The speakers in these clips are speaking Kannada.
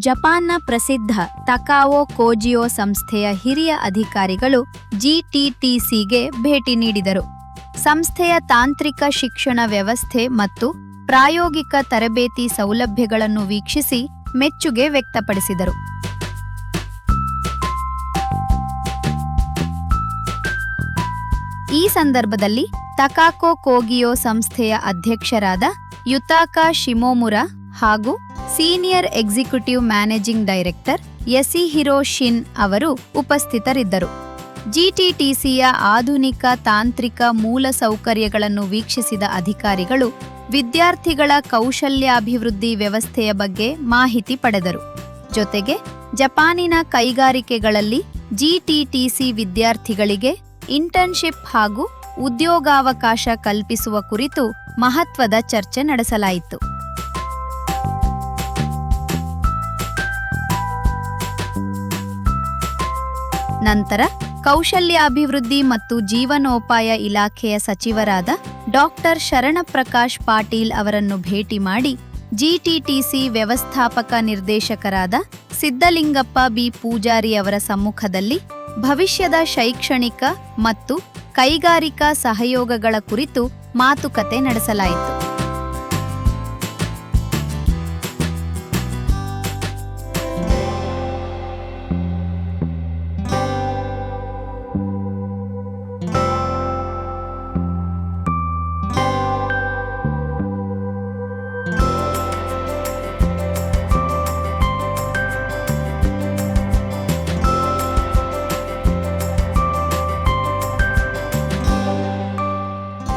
ಜಪಾನ್ನ ಪ್ರಸಿದ್ಧ ತಕಾವೊ ಕೋಜಿಯೋ ಸಂಸ್ಥೆಯ ಹಿರಿಯ ಅಧಿಕಾರಿಗಳು ಜಿಟಿಟಿಸಿಗೆ ಭೇಟಿ ನೀಡಿದರು. ಸಂಸ್ಥೆಯ ತಾಂತ್ರಿಕ ಶಿಕ್ಷಣ ವ್ಯವಸ್ಥೆ ಮತ್ತು ಪ್ರಾಯೋಗಿಕ ತರಬೇತಿ ಸೌಲಭ್ಯಗಳನ್ನು ವೀಕ್ಷಿಸಿ ಮೆಚ್ಚುಗೆ ವ್ಯಕ್ತಪಡಿಸಿದರು. ಈ ಸಂದರ್ಭದಲ್ಲಿ ತಕಾಕೊ ಕೋಗಿಯೋ ಸಂಸ್ಥೆಯ ಅಧ್ಯಕ್ಷರಾದ ಯುತಾಕಾ ಶಿಮೊಮುರಾ ಹಾಗೂ senior executive managing director Yasuhiro Shin ಅವರು ಉಪಸ್ಥಿತರಿದ್ದರು. ಜಿಟಿಟಿಸಿಯ ಆಧುನಿಕ ತಾಂತ್ರಿಕ ಮೂಲಸೌಕರ್ಯಗಳನ್ನು ವೀಕ್ಷಿಸಿದ ಅಧಿಕಾರಿಗಳು ವಿದ್ಯಾರ್ಥಿಗಳ ಕೌಶಲ್ಯಾಭಿವೃದ್ಧಿ ವ್ಯವಸ್ಥೆಯ ಬಗ್ಗೆ ಮಾಹಿತಿ ಪಡೆದರು. ಜೊತೆಗೆ ಜಪಾನಿನ ಕೈಗಾರಿಕೆಗಳಲ್ಲಿ ಜಿಟಿಟಿಸಿ ವಿದ್ಯಾರ್ಥಿಗಳಿಗೆ ಇಂಟರ್ನ್ಶಿಪ್ ಹಾಗೂ ಉದ್ಯೋಗಾವಕಾಶ ಕಲ್ಪಿಸುವ ಕುರಿತು ಮಹತ್ವದ ಚರ್ಚೆ ನಡೆಸಲಾಯಿತು. ನಂತರ ಕೌಶಲ್ಯಾಭಿವೃದ್ಧಿ ಮತ್ತು ಜೀವನೋಪಾಯ ಇಲಾಖೆಯ ಸಚಿವರಾದ ಡಾಕ್ಟರ್ ಶರಣಪ್ರಕಾಶ್ ಪಾಟೀಲ್ ಅವರನ್ನು ಭೇಟಿ ಮಾಡಿ ಜಿಟಿಟಿಸಿ ವ್ಯವಸ್ಥಾಪಕ ನಿರ್ದೇಶಕರಾದ ಸಿದ್ದಲಿಂಗಪ್ಪ ಬಿ ಪೂಜಾರಿ ಅವರ ಸಮ್ಮುಖದಲ್ಲಿ ಭವಿಷ್ಯದ ಶೈಕ್ಷಣಿಕ ಮತ್ತು ಕೈಗಾರಿಕಾ ಸಹಯೋಗಗಳ ಕುರಿತು ಮಾತುಕತೆ ನಡೆಸಲಾಯಿತು.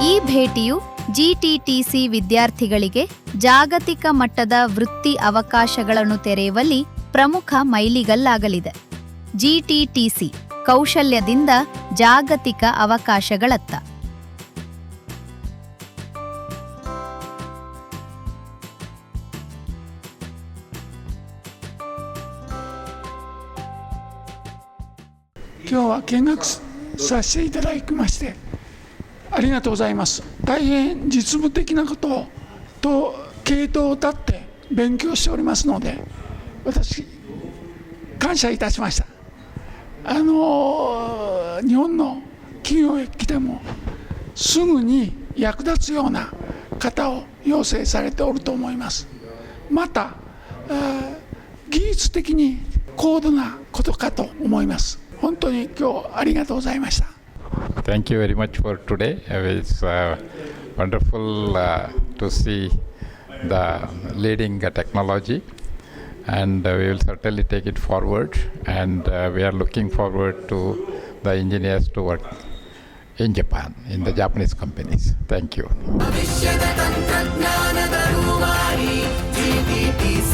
ಈ ಭೇಟಿಯು ಜಿಟಿಟಿಸಿ ವಿದ್ಯಾರ್ಥಿಗಳಿಗೆ ಜಾಗತಿಕ ಮಟ್ಟದ ವೃತ್ತಿ ಅವಕಾಶಗಳನ್ನು ತೆರೆಯುವಲ್ಲಿ ಪ್ರಮುಖ ಮೈಲಿಗಲ್ಲಾಗಲಿದೆ. ಜಿಟಿಟಿಸಿ ಕೌಶಲ್ಯದಿಂದ ಜಾಗತಿಕ ಅವಕಾಶಗಳತ್ತ.今日は見学させていただきましてありがとうございます。大変実務的なことと系統を立って勉強しておりますので、私感謝いたしました。日本の企業へ来てもすぐに役立つような方を養成されておると思います。また技術的に高度なことかと思います。本当に今日ありがとうございました。Thank you very much for today. It's wonderful to see the leading technology, and we will certainly take it forward, and we are looking forward to the engineers to work in Japan, in the Japanese companies. Thank you. ಭವಿಷ್ಯದ ತಂತ್ರಜ್ಞಾನದ ರೂವಾರಿ GTTC